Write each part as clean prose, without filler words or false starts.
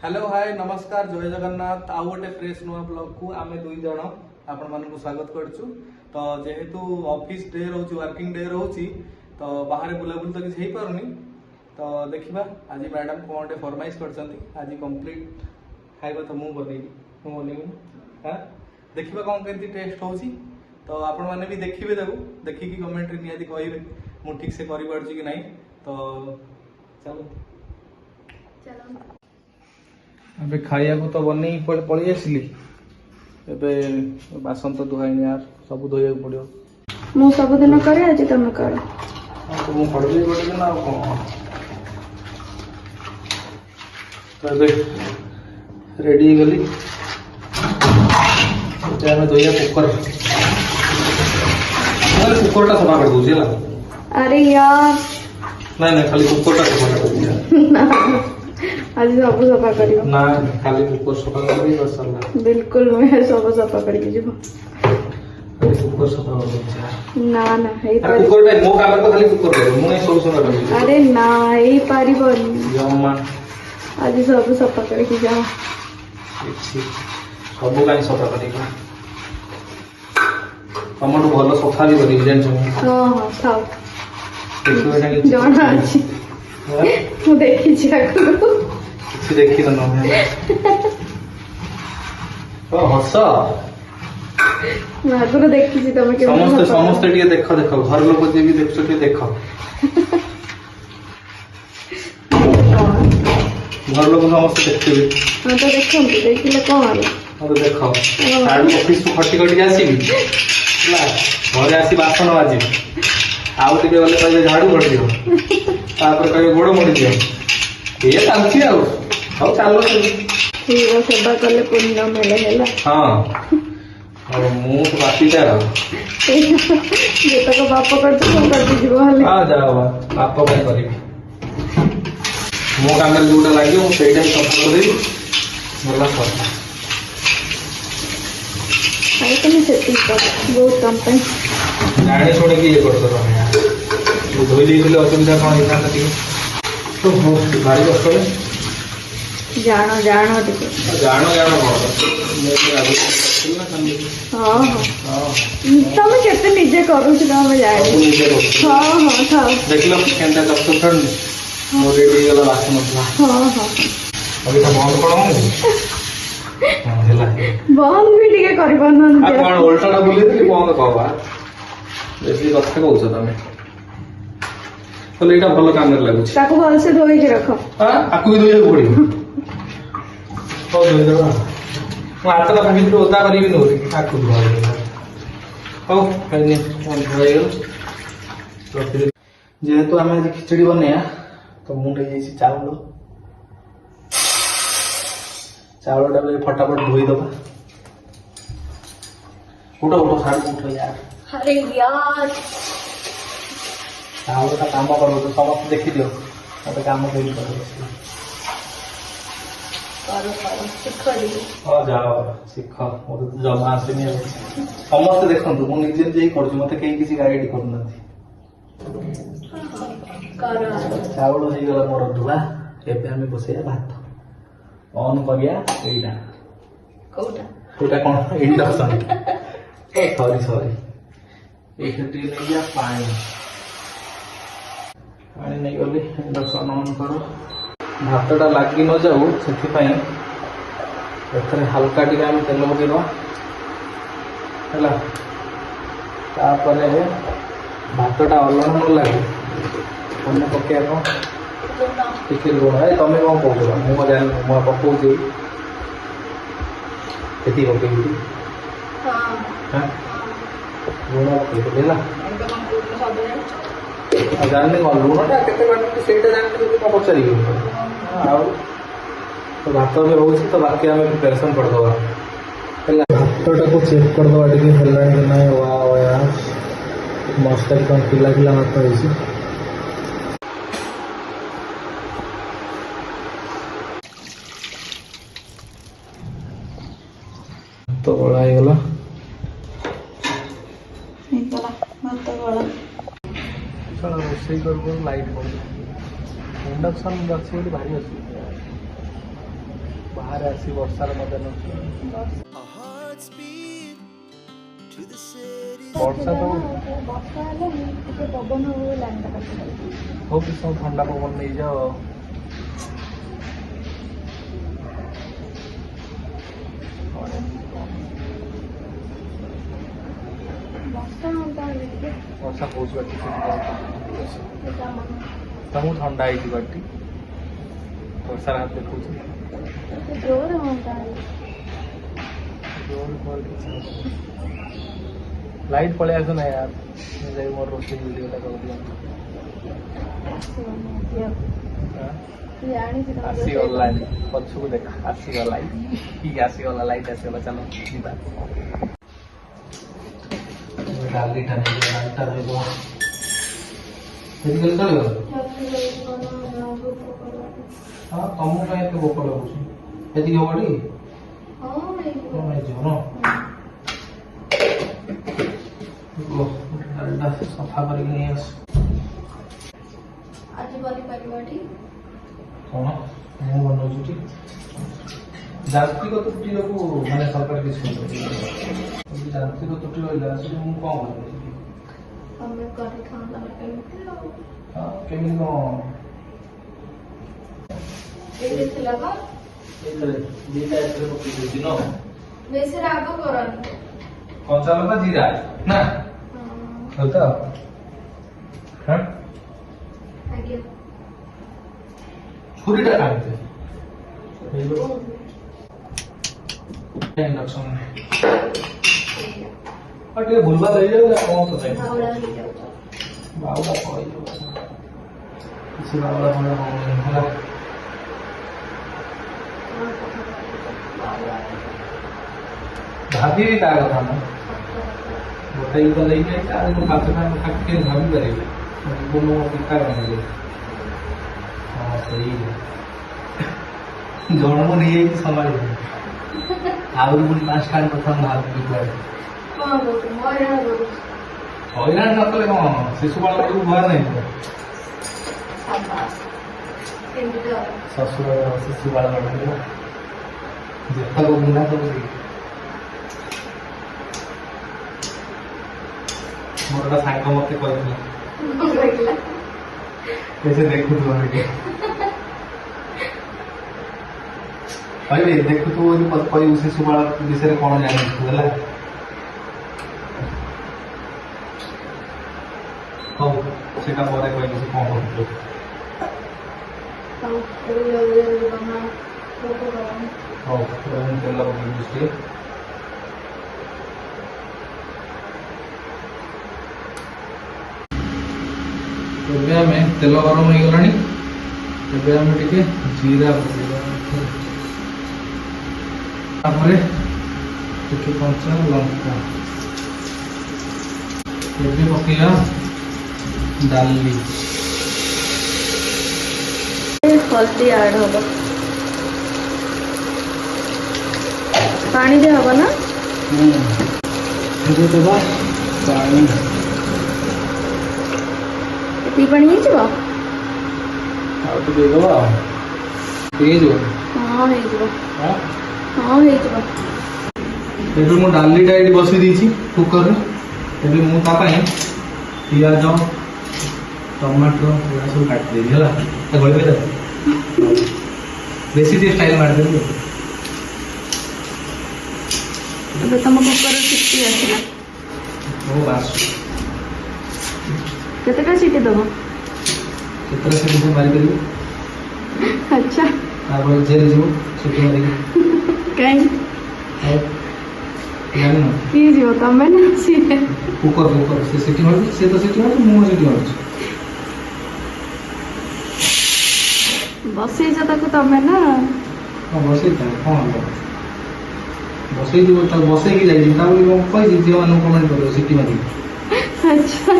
Hello hi नमस्कार जय जगन्नाथ आउ गोटे फ्रेश नुआ ब्लॉग को आम दुई जन आपण मानक स्वागत करछु। तो जेहेतु ऑफिस डे रोच वर्किंग डे रोच तो बाहर बुलाबुली तो किसी पारुनी। तो देखिबा आज मैडम कौन फरमाइश करछंती आज कंप्लीट खाइबा तो मु बनेबी हां देखिबा कौन केंती टेस्ट होची। तो आपण माने भी देखिबे देखि की कमेंट रे नियादी कहबे मु ठीक से करि पारछि कि नहीं। तो चलो चलो अबे खाइया को तो बन पड़ी आसली एबे बासन तो धुआईनी यार सब धोया पड़ो। मु सबुदिन करे आज तुम कर तो मु पड़ गई बड़े ना कौन तो एबे रेडी गली तो मैं धोया कुकर कुकर टा सफा कर दूसरी ला। अरे यार नहीं खाली कुकर टा सफा कर दूसरी आज सब सफा करियो ना खाली कुकर सफा कर दी बस सरला। बिल्कुल मैं सब सफा करके जीव खाली कुकर सफा कर दूसरी ना ना हे अरे कुकर टा मो काम तो खाली कुकर कर मु नहीं सब सुना कर अरे ना हे पारिबनी जम्मा आज सब सफा करके जाओ सब काई सफा करिका तमटू भल सफा भी करी जान हां हां खाओ देखो एटा के जाना अछि मु देखि छी आगु किसी देखी न मैं ओ हस मैं आगु देखि छी तमे के समस्त समस्त टिके देखो देखो घर लोग जे भी देखछो टिके देखो घर लोग समस्त देखते हां तो देखम देखिले कोन होला अब देखो साडू ऑफिस को खटी खटी आसीबी ला घरे आसी बासन बाजी आउ टिके गले कहबे झाड़ू कर दियो तापर कहबे गोड़ मोड़ी दियो ये चालची आउ सब चालो ठीक सेवा कले पुण्य मिले हैला हां और मु तो बाकी जा जे तक बाप करतो तो कर दीजिबो हले आ जाओ बाप भाई करी मो काम रे जोटा लागियो मु सेटा ही सब कर देई मला कर आई तो मैं सेटिंग कर बहुत कम पे जाने छोड़े के ये करतो तमे तो धोई देइले असुविधा कोन हिता तकी तो हो गाड़ी बस जानो जानो टिके जानो जानो कोन मैं आगे चलना संगे हां हां तमे केते निजे करू छी तमे जाय हां हां था देखलो केंता सब ठंड मोर रेडी गला बासन मसला हां हां अभी तो बंद पड़ो हां हेला बंद भी टिके करि बंद आ कोन उल्टाटा बोली देली बंद कहबा बेसी कथा कहउछ तमे तो एटा भलो काम रे लागुछ ताको भल से धोई के रखो हां आकु भी धोइया पड़ी हो धोइ देबा मु हातला भागी तो ओदा करिबि नोरी आकु धोइ हो कने फोन धोइ गेल जेहेतु आम आज खिचड़ी बनैया तो मुझे चाउल चाउल टा फटाफट धोई दबा उठो उठो साढ़े उठो यार अरे यार चाउल का काम करो तो समस्त देखी दियो मत काम करी करो सिखो दी हां जाओ सिख मत जमा आसनी समस्त देखंतु मु निजे जे करछु मते केही किसी गाइड करनाथि चाउल हो गला मोर धुआ एबे हमें बसैया भात ऑन करिया एइटा कोटा एटा कोन इंडक्शन सॉरी सॉरी एक टी नैया पानी पानी नहीं गली इंडक्शन ऑन करो भातटा लागी न जाऊ से हल्का टी आम तेल पकईवा है भातटा अलण न लगे तुमने पकड़ टिके लुण है तुम कौन कौन मुझे पकाऊँ ये पकई लुण पकईदेली जानी कौन लुणटा के जानी पचार तो भात भी हो तो बाकी आम प्रिपेरेसन करदे भातटा को चेक करदे टे ना वाह मस्त एकदम पिला पिला भात हो तो बड़ा गला रोषे कर लाइट पड़ इंडक्शन अच्छी भारी अच्छी ବାହାରେ ଆସି ବର୍ଷାର ମଜା ନେଉଛି। ବର୍ଷା ତ ବର୍ଷା ହେଲେ ଟିକେ ପବନ ହୁଏ ଲାଇନଟା କାଟିଦେବ। ହଉ କିଛି ସମୟ ଥଣ୍ଡା ପବନ ନେଇଯାଅ। ବର୍ଷା ହୁଅନ୍ତା ହେଲେ ଟିକେ ବର୍ଷା ହଉଛି ବାଟି ତମକୁ ଥଣ୍ଡା ହେଇଛି ବାଟି ବର୍ଷାର ହାତ ଦେଖଉଛି। ଜୋରରେ ହୁଅନ୍ତା ହେଲେ ଲାଇଟ୍ ପଳେଇ ଆସୁ ନା ୟାର ଯାଇ ମୋର ରୋଷେଇ ଭିଡ଼ିଓଟା କରିଦିଅନ୍ତୁ। ଆସିଗଲାଣି ପଛକୁ ଦେଖ ଆସିଗଲା ଠିକ ଆସିଗଲା ଲାଇଟ୍ ଆସିଗଲା ଚାଲ ଯିବା। ଡାଲିଟା ନେଇଯିବ ଡାଲିଟା ରହିବ ସେଠି ଚଳିବ। ହଁ ତମକୁ କାହିଁ ଏତେ ଭୋକ ଲାଗୁଛି ଏତିକି ହବ ଟି ହେଇଯିବ ନା। ଡାଲିଟା ସଫା କରିକି ନେଇ ଆସ। ଆଜି କରିପାରିବାଟି କଣ ମୁଁ ବନଉଛି ଟି ଯାନ୍ତ୍ରିକ ତ୍ରୁଟିକୁ ମାନେ ସରକାର କିଛି କରୁଛନ୍ତି। ଯାନ୍ତ୍ରିକ ତ୍ରୁଟି ରହିଲା ସେଠି ମୁଁ କଣ କରିବି? ତମେ କରିଥାନ୍ତା କେମିତି ଆଉ କେମିତି କଣ ଏଇଠି ଥିଲା ବା ଏଇଥିରେ ଦିଟା ଏଥିରେ ପକେଇ ଦେଇଛି ନ ବେଶୀ ରାଗ କରନି। କଞ୍ଚା ଲଙ୍କା ଜିରା ନା ହଉ ତ ହଁ ଆଜ୍ଞା ଛୁରୀଟା କାଢିଦେ ଇଣ୍ଡକ୍ସନ ଆଉ ଟିକେ ଭୁଲଭାଲ ହେଇଯାଉ କଣ କଥା ଧାଉଡ଼ା ହେଇଯାଉଛ। ବାଉଳା ପଳେଇଯିବ କିଛି ବାଉଳା ଫଳ ହେଲା। ଭାବିବି ତା କଥା ନା ଗୋଟେ ଗୀତ ନେଇଯାଇ ତାର ପାଞ୍ଚଟା କଥା କିଏ ଭାବିପାରିବେ ଜୀବନ ପିଠା ବନେଇଲେ। ହଁ ସେଇ ଜନ୍ମ ନେଇଯାଇଛି ସମାଳିବ ଆହୁରି ପୁଣି ପାଞ୍ଚଟା କଥା ଭାବିବି କୁଆଡ଼େ କଣ କରୁଛୁ ହଇରାଣ କରୁଛୁ। ହଇରାଣ ନ କଲେ କଣ ଶିଶୁ ବାଳକକୁ ଭୟ ନାହିଁ କେମିତି ଶ୍ୱଶୁର ଶିଶୁ ବାଳକ ଯେତକ ବୁଣା କରୁଛି। ମୋର ଗୋଟେ ସାଙ୍ଗ ମତେ କହିଥିଲା ସେ ଦେଖୁଥିବ ଟିକେ କହିବେ ଦେଖୁଥିବ ବୋଲି କହିବୁ ଶିଶୁ ବାଳକ ବିଷୟରେ କଣ ଜାଣିଛୁ ହେଲା। ହଉ ସେଟା ପରେ କହିବୁ ସେ କଣ କରୁଛୁ। ହଉ ତେଲ ପକେଇବୁ ଟିକେ ଏବେ ଆମେ ତେଲ ଗରମ ହେଇଗଲାଣି ଏବେ ଆମେ ଟିକେ ଜିରା ପକେଇବା ତାପରେ ଟିକେ କଞ୍ଚା ଲଙ୍କା ଏବେ ପକେଇବା ଡାଲି ହଳଦୀ ଆଡ୍ ହବ ପାଣି ଦିଆ ହବ ନା ଏବେ ଦେବା ପାଣି ଏତିକି ପାଣି ହେଇଯିବ। ଆଉ ଟିକେ ଦେଇଦେବା ହେଇଯିବ ହଁ ହେଇଯିବ ହଁ ହଁ ହେଇଯିବ। ଏବେ ମୁଁ ଡାଲିଟା ଏଠି ବସେଇ ଦେଇଛି କୁକରରେ। ଏବେ ମୁଁ ତା ପାଇଁ ପିଆଜ ଟମାଟୋ ଏଗୁଡ଼ା ସବୁ କାଟିଦେବି ହେଲା ଗଳିବେ ବେଶୀ ଟିକେ ଷ୍ଟାଇଲ ମାରିଦେବି। ଏବେ ତମ କୁକର ସିଟି ଆସିଲା ହଉ ବାସ କେତେଟା ସିଟି ଦବ? କେତେଟା ସିଟି ସବୁ ମାରିପାରିବି ଆଚ୍ଛା ତାପରେ ଜେଲ୍ ଯିବ ସିଟି ମାରିକି କାଇଁ ଆଉ ଜାଣିନ କିଏ ଯିବ ତମେ ନା ସିଏ? କୁକର ସେ ସିଟି ମାରୁଛି ସେ ତ ସିଟି ମାରୁଛି ମୁଁ ସିଟି ମାରୁଛି। ବସେଇଛ ତାକୁ ତମେ ନା ହଁ ବସେଇଥାଏ କ'ଣ ହେବ ବସେଇଯିବ ତାକୁ ବସେଇକି ଯାଇଯିବ ତାପରେ କ'ଣ କହିଛି ଝିଅମାନଙ୍କୁ କମେଣ୍ଟ କରିବ ସିଟି ମାରିକି ଆଚ୍ଛା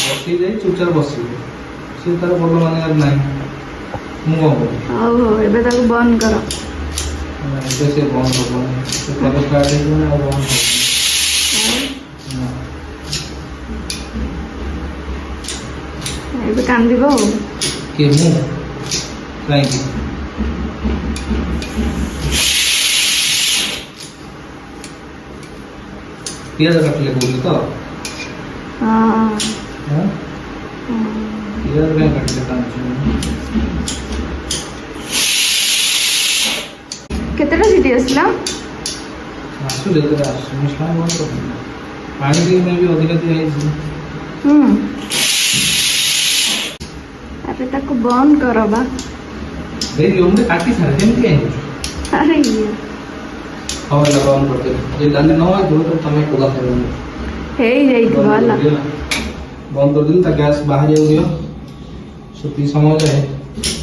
ବସେଇ ଯାଇ ଚୁପଚାପ ବସିବ ସେ ତାର ଭଲ ମାନିବାର ନାହିଁ ମୁଁ କ'ଣ କରିବି। ହଉ ହଉ ଏବେ ତାକୁ ବନ୍ଦ କର। ଏବେ ସେ ବନ୍ଦ ହେବନି ସେ ତେଲ ଷ୍ଟାର୍ଟ ହେଇଯିବ ନା ଆଉ ବନ୍ଦ ହେବନି। ଏବେ କାନ୍ଦିବ ଆଉ କିଏ ମୁଁ କାହିଁକି ପିଆଜ କାଟିଲେ କହୁଛୁ ତ? ହଁ ପିଆଜ କାହିଁ କାଟିଲେ କାଞ୍ଚୁ? କେତେଟା ସିଟି ଆସିଲା? ଆସୁ ଯେତେବେଳେ ଆସୁ ମୁଁ ସ୍ଲାଇ ବନ୍ଦ କରିଦେବି। ପାଣି ଟିକେ ବି ଅଧିକା ଦିଆହେଇଛି। अरे ताको बंद करो बा। देख लो हमने काटी सारे जेमती है। अरे ये हां वाला बंद करते ये डाली न हो तो तमे कोला करो हे जाई वाला बंद कर दिन ता गैस बाहर जाऊ दियो सुती समय जाए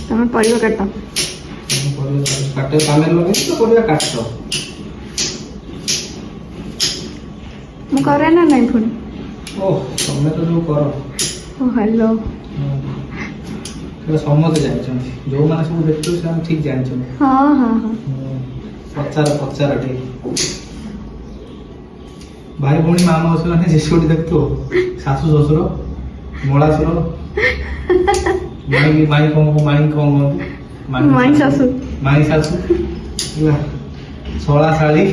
तमे परिवा काटो काटे कामे लगे तो परिवा काटो मु करे ना नहीं पुनी ओह तमे तो जो करो ओ हेलो समझ जाए जो मैंने सब देखते से ठीक जान हाँ हाँ हाँ पचार पचार ठीक भाई भौणी मामा असुर ने जेसोटी देखतो सासू ससुर मोळासुर माई माई कौन माई सासू ला सोळा साली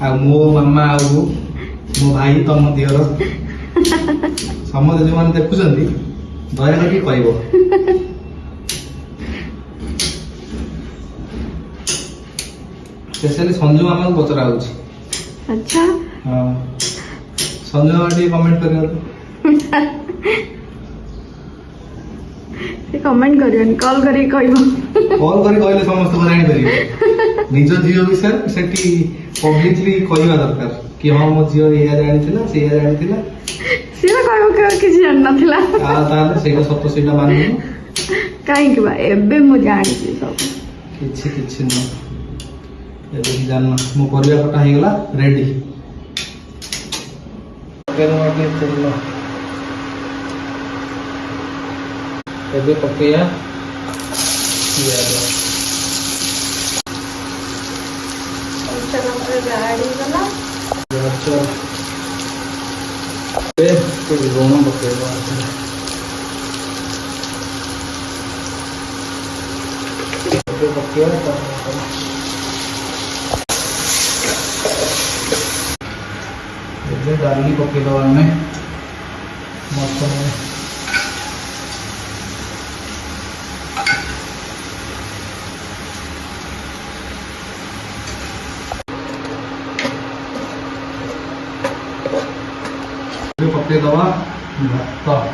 आ मो मामा आ मो भाई तम दियर समझ जो मैंने देखुछंती दया करके कहबो स्पेशली संजू मामा को पचरा होची। अच्छा हां संजू मामा टी कमेंट करियो से कमेंट करियो कॉल करी कहबो कॉल करी कहले समस्त जानि परिबो निज जियो विषय सेठी पब्लिकली कहबा दरकार कि हां मो जियो एया जानिथिला से एया जानिथिला सीधा कहबो कि किसी जान नथिला आ ताले सेटा सत्य सेटा माननु काहे कि बा एबे मु जानि छी सब किछि न एबे जानना मो परिया कटा हे गेला रेडी केन वाटे चललो एबे पकेया पियाज चलो गाड़ी वाला अच्छा ए तो रोना पकेगा एबे पकेया डाली पके दवा में मस्त पके दवा भात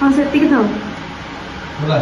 हाँ सेतिक थाओ बोला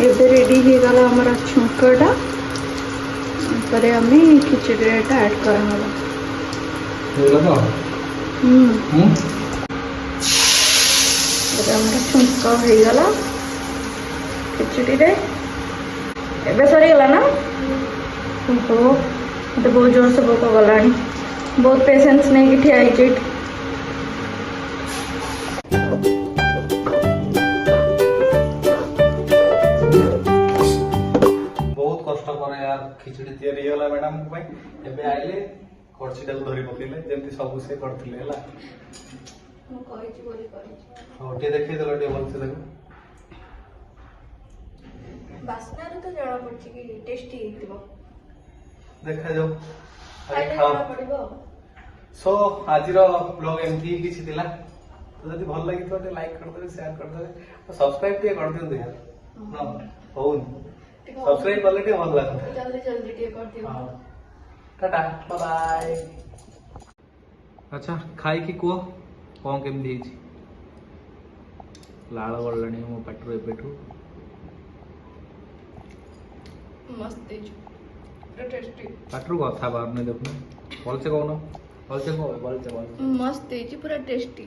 एबे रेडी हो गला हमारा छुंकटा पर हमें खिचड़ी रेटा ऐड करना बोला तो हमारा छुंक हो गला खिचड़ी रे एबे सरी गला ना ओहो मत बहुत जोर से भोक गलानी बहुत पेशेंस नहीं कि ठिया होइछि खिचड़ी तैयारी होला मैडम को भाई एबे आइले करछीटा को धरी पकेले जेंति सब से करथिले हला मु कहिछि बोली करिछि होटे देखै देलो टे बोलते देखो बास्ना रे तो जड़ा पड़छि कि टेस्टी हेतिबो देखा जाओ खाइले जड़ा पड़िबो सो आजिरो ब्लॉग एमती किछि दिला तो जदि भल लागि तो लाइक कर देबे शेयर कर देबे और सब्सक्राइब टे कर दियौ यार न होउन सब्सक्राइब करले टे भल लागत जल्दी जल्दी टे कर दियो टाटा बाय बाय अच्छा खाई की को कौन केमती ହେଇଛି लाल गलाणी मो पाटरो एबेठू मस्त है टेस्टी पाटरो कथा बार ने देखो बोलते कौन बोलते को बोलते मस्त है पूरा टेस्टी